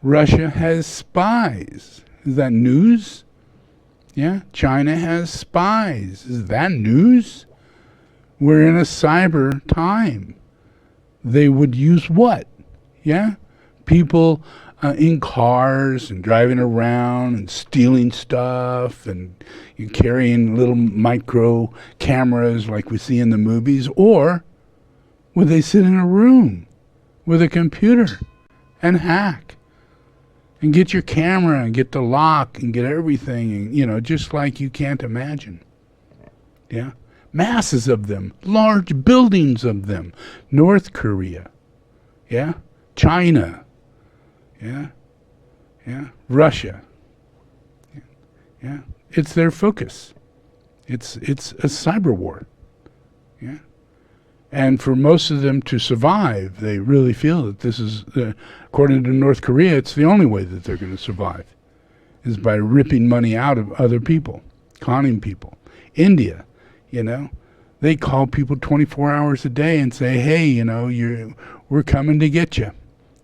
Russia has spies. Is that news? Yeah. China has spies. Is that news? We're in a cyber time. They would use what? Yeah? People in cars and driving around and stealing stuff and carrying little micro cameras like we see in the movies. Or would they sit in a room with a computer and hack and get your camera and get the lock and get everything, and, just like you can't imagine. Yeah? Masses of them, large buildings of them. North Korea, yeah? China, yeah? Russia, yeah? It's their focus. It's a cyber war, yeah? And for most of them to survive, they really feel that this is, according to North Korea, it's the only way that they're going to survive, is by ripping money out of other people, conning people. India, they call people 24 hours a day and say, hey, we're coming to get you.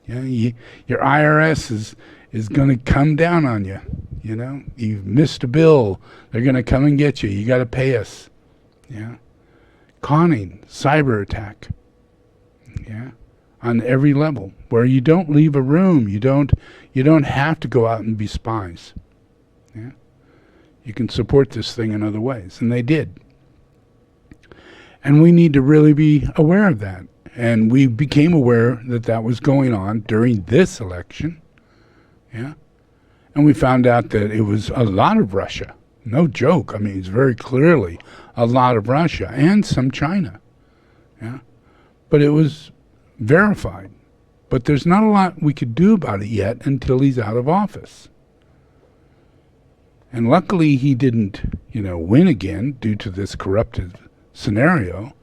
Your IRS is going to come down on you. You've missed a bill. They're going to come and get you. You got to pay us. Yeah. Conning, cyber attack. Yeah. On every level, where you don't leave a room. You don't have to go out and be spies. Yeah. You can support this thing in other ways. And they did. And we need to really be aware of that. And we became aware that that was going on during this election. Yeah. And we found out that it was a lot of Russia. No joke. I mean, it's very clearly a lot of Russia and some China. Yeah. But it was verified. But there's not a lot we could do about it yet until he's out of office. And luckily he didn't, win again due to this corrupted scenario.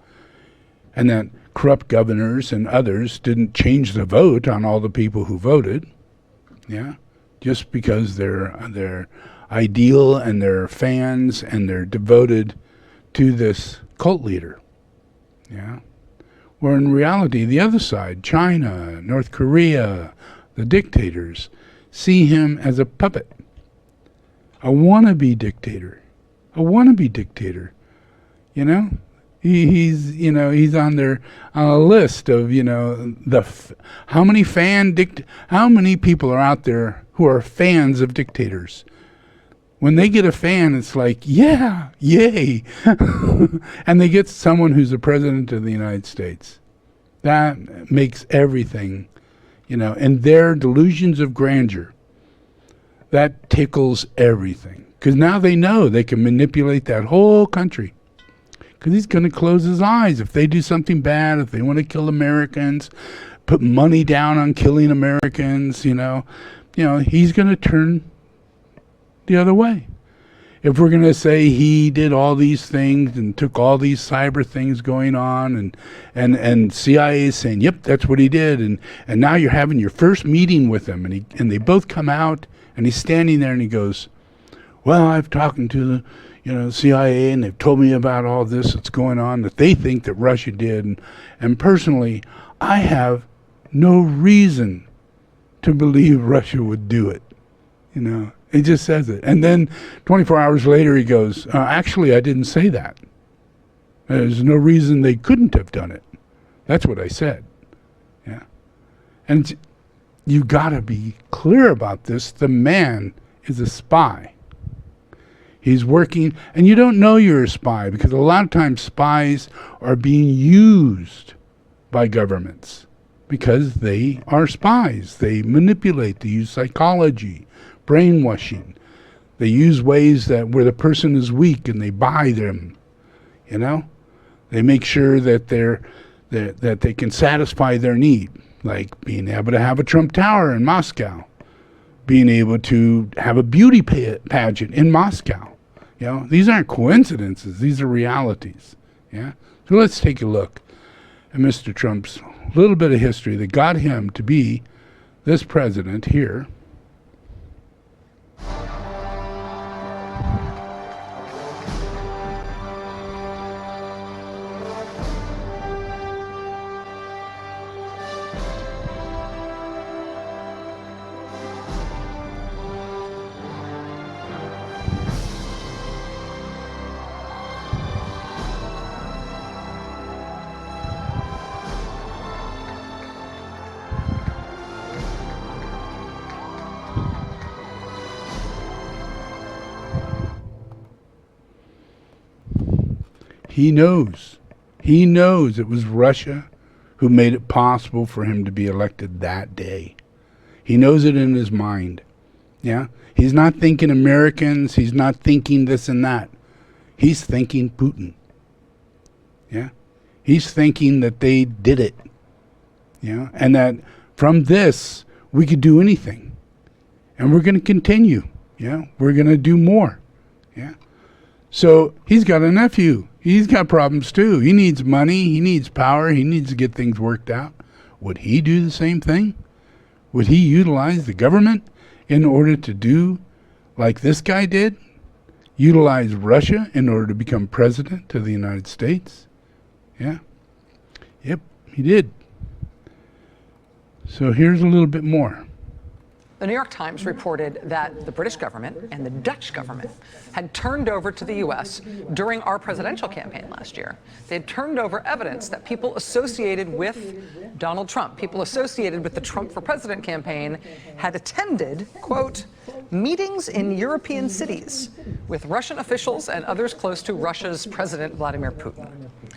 And that corrupt governors and others didn't change the vote on all the people who voted. Yeah. Just because they're ideal and they're fans and they're devoted to this cult leader. Yeah. Where in reality, the other side, China, North Korea, the dictators, see him as a puppet, a wannabe dictator, He's on a list of, how many people are out there who are fans of dictators. When they get a fan, it's like, yeah, yay. And they get someone who's the president of the United States. That makes everything, and their delusions of grandeur, that tickles everything. Because now they know they can manipulate that whole country. Because he's going to close his eyes. If they do something bad, if they want to kill Americans, put money down on killing Americans, he's going to turn the other way. If we're going to say he did all these things and took all these cyber things going on and CIA is saying, yep, that's what he did. And now you're having your first meeting with him and they both come out and he's standing there and he goes, well, I've talked to the CIA, and they've told me about all this that's going on that they think that Russia did. And personally, I have no reason to believe Russia would do it. He just says it. And then 24 hours later, he goes, actually, I didn't say that. There's no reason they couldn't have done it. That's what I said. Yeah. And you got to be clear about this. The man is a spy. He's working, and you don't know you're a spy because a lot of times spies are being used by governments because they are spies. They manipulate, they use psychology, brainwashing. They use ways that where the person is weak and they buy them, They make sure that that they can satisfy their need, like being able to have a Trump Tower in Moscow, being able to have a beauty pageant in Moscow. These aren't coincidences. These are realities. Yeah. So let's take a look at Mr. Trump's little bit of history that got him to be this president here. He knows. He knows it was Russia who made it possible for him to be elected that day. He knows it in his mind. Yeah? He's not thinking Americans. He's not thinking this and that. He's thinking Putin. Yeah? He's thinking that they did it. Yeah? And that from this, we could do anything. And we're going to continue. Yeah? We're going to do more. Yeah? So he's got a nephew. He's got problems too. He needs money. He needs power. He needs to get things worked out. Would he do the same thing? Would he utilize the government in order to do like this guy did? Utilize Russia in order to become president of the United States? Yeah. Yep, he did. So here's a little bit more. The New York Times reported that the British government and the Dutch government had turned over to the U.S. during our presidential campaign last year. They had turned over evidence that people associated with Donald Trump, people associated with the Trump for President campaign, had attended, quote, meetings in European cities with Russian officials and others close to Russia's President Vladimir Putin.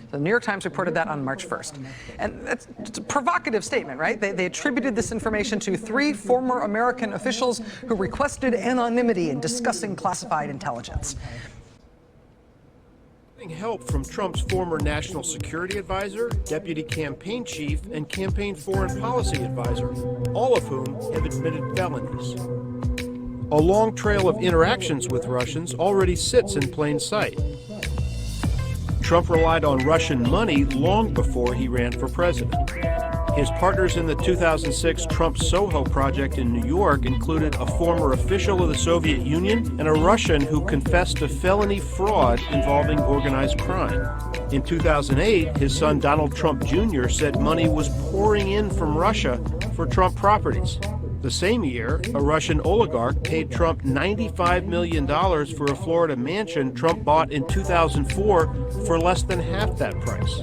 The New York Times reported that on March 1st. And it's a provocative statement, right? They attributed this information to 3 former American officials who requested anonymity in discussing classified intelligence. Help from Trump's former national security advisor, deputy campaign chief, and campaign foreign policy advisor, all of whom have admitted felonies. A long trail of interactions with Russians already sits in plain sight. Trump relied on Russian money long before he ran for president. His partners in the 2006 Trump Soho project in New York included a former official of the Soviet Union and a Russian who confessed to felony fraud involving organized crime. In 2008, his son Donald Trump Jr. said money was pouring in from Russia for Trump properties. The same year, a Russian oligarch paid Trump $95 million for a Florida mansion Trump bought in 2004 for less than half that price.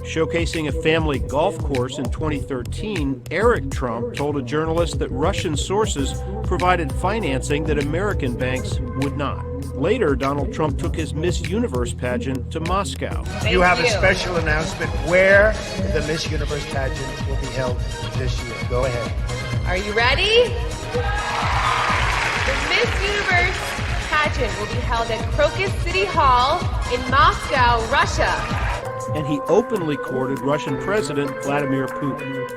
Showcasing a family golf course in 2013, Eric Trump told a journalist that Russian sources provided financing that American banks would not. Later, Donald Trump took his Miss Universe pageant to Moscow. You have a special announcement where the Miss Universe pageant will be held this year. Go ahead. Are you ready? The Miss Universe pageant will be held at Crocus City Hall in Moscow, Russia. And he openly courted Russian President Vladimir Putin.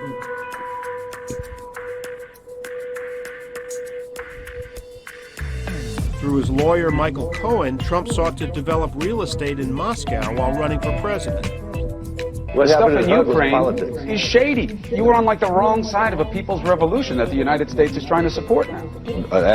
Through his lawyer, Michael Cohen, Trump sought to develop real estate in Moscow while running for president. The stuff in Ukraine is shady. You were on like the wrong side of a people's revolution that the United States is trying to support now.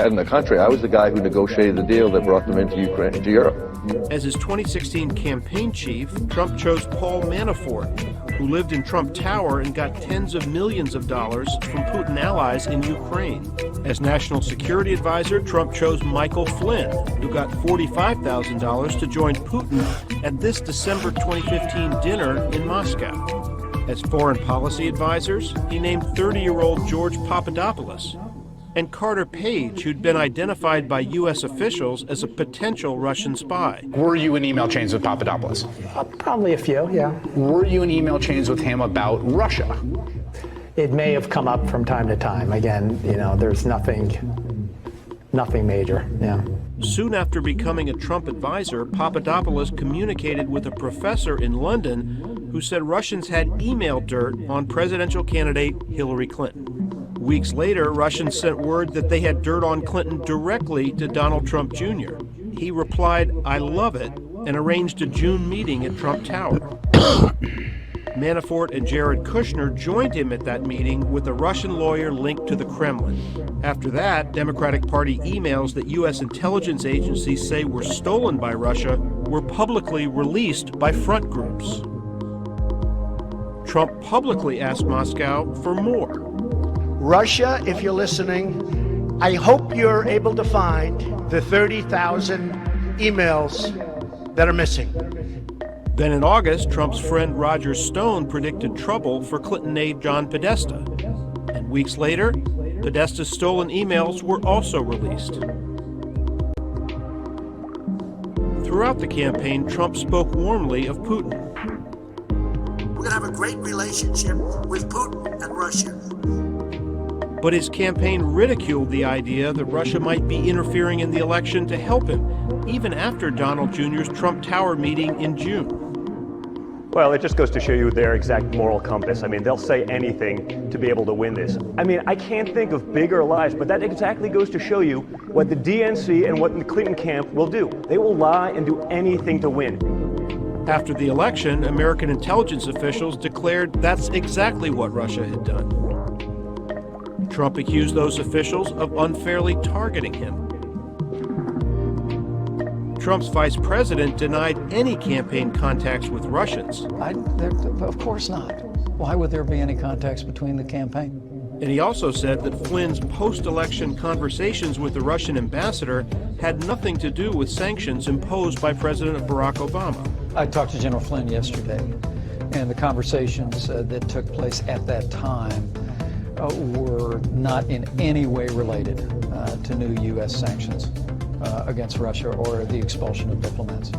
In the country, I was the guy who negotiated the deal that brought them into Ukraine, into Europe. As his 2016 campaign chief, Trump chose Paul Manafort, who lived in Trump Tower and got tens of millions of dollars from Putin allies in Ukraine. As national security advisor, Trump chose Michael Flynn, who got $45,000 to join Putin at this December 2015 dinner in Moscow. As foreign policy advisors, he named 30-year-old George Papadopoulos and Carter Page, who'd been identified by U.S. officials as a potential Russian spy. Were you in email chains with Papadopoulos? Probably a few, yeah. Were you in email chains with him about Russia? It may have come up from time to time. Again, you know, there's nothing major, yeah. Soon after becoming a Trump advisor, Papadopoulos communicated with a professor in London who said Russians had email dirt on presidential candidate Hillary Clinton. Weeks later, Russians sent word that they had dirt on Clinton directly to Donald Trump Jr. He replied, "I love it," and arranged a June meeting at Trump Tower. Manafort and Jared Kushner joined him at that meeting with a Russian lawyer linked to the Kremlin. After that, Democratic Party emails that U.S. intelligence agencies say were stolen by Russia were publicly released by front groups. Trump publicly asked Moscow for more. Russia, if you're listening, I hope you're able to find the 30,000 emails that are missing. Then in August, Trump's friend Roger Stone predicted trouble for Clinton aide John Podesta. And weeks later, Podesta's stolen emails were also released. Throughout the campaign, Trump spoke warmly of Putin. We're going to have a great relationship with Putin and Russia. But his campaign ridiculed the idea that Russia might be interfering in the election to help him, even after Donald Jr.'s Trump Tower meeting in June. Well, it just goes to show you their exact moral compass. I mean, they'll say anything to be able to win this. I mean, I can't think of bigger lies, but that exactly goes to show you what the DNC and what the Clinton camp will do. They will lie and do anything to win. After the election, American intelligence officials declared that's exactly what Russia had done. Trump accused those officials of unfairly targeting him. Trump's vice president denied any campaign contacts with Russians. Of course not. Why would there be any contacts between the campaign? And he also said that Flynn's post-election conversations with the Russian ambassador had nothing to do with sanctions imposed by President Barack Obama. I talked to General Flynn yesterday, and the conversations that took place at that time were not in any way related to new U.S. sanctions against Russia or the expulsion of diplomats.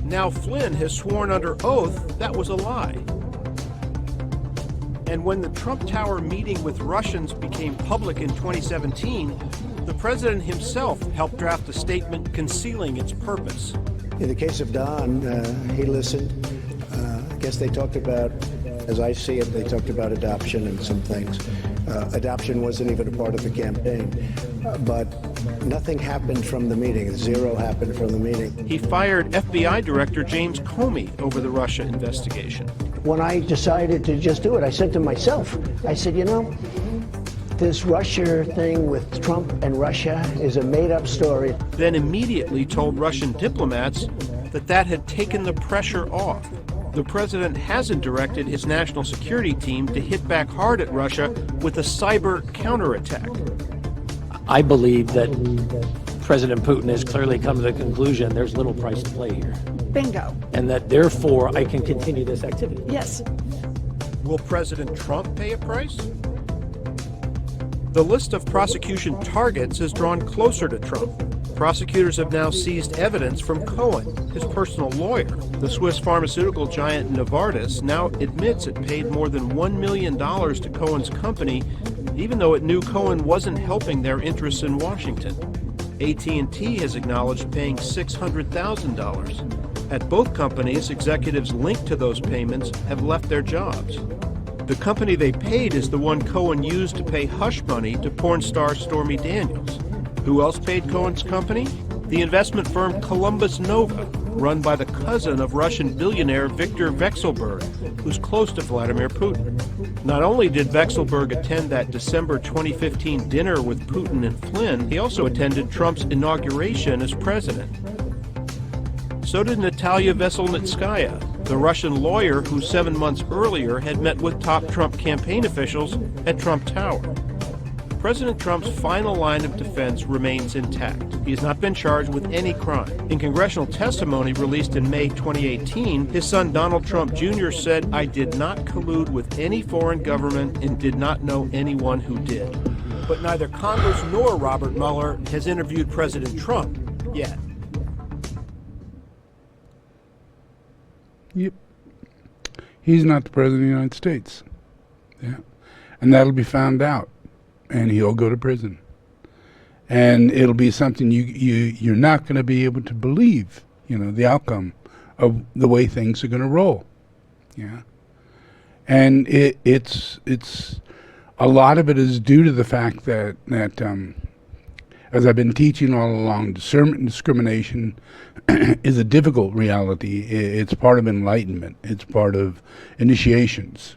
Now Flynn has sworn under oath that was a lie. And when the Trump Tower meeting with Russians became public in 2017, the president himself helped draft a statement concealing its purpose. In the case of Don, he listened. I guess they talked about, as I see it, they talked about adoption and some things. Adoption wasn't even a part of the campaign. But nothing happened from the meeting. Zero happened from the meeting. He fired FBI Director James Comey over the Russia investigation. When I decided to just do it, I said to myself, I said, you know, this Russia thing with Trump and Russia is a made-up story. Then immediately told Russian diplomats that had taken the pressure off. The president hasn't directed his national security team to hit back hard at Russia with a cyber counterattack. I believe that President Putin has clearly come to the conclusion there's little price to play here. Bingo. And that therefore I can continue this activity. Yes. Will President Trump pay a price? The list of prosecution targets has drawn closer to Trump. Prosecutors have now seized evidence from Cohen, his personal lawyer. The Swiss pharmaceutical giant Novartis now admits it paid more than $1 million to Cohen's company, even though it knew Cohen wasn't helping their interests in Washington. AT&T has acknowledged paying $600,000. At both companies, executives linked to those payments have left their jobs. The company they paid is the one Cohen used to pay hush money to porn star Stormy Daniels. Who else paid Cohen's company? The investment firm Columbus Nova, run by the cousin of Russian billionaire Viktor Vekselberg, who's close to Vladimir Putin. Not only did Vekselberg attend that December 2015 dinner with Putin and Flynn, he also attended Trump's inauguration as president. So did Natalia Veselnitskaya, the Russian lawyer who 7 months earlier had met with top Trump campaign officials at Trump Tower. President Trump's final line of defense remains intact. He has not been charged with any crime. In congressional testimony released in May 2018, his son Donald Trump Jr. said, "I did not collude with any foreign government and did not know anyone who did." But neither Congress nor Robert Mueller has interviewed President Trump yet. Yep. He's not the president of the United States. Yeah. And that'll be found out. And he'll go to prison. And it'll be something you're not going to be able to believe, the outcome of the way things are going to roll. Yeah. And it's a lot of it is due to the fact that as I've been teaching all along, discernment and discrimination is a difficult reality. It's part of enlightenment. It's part of initiations.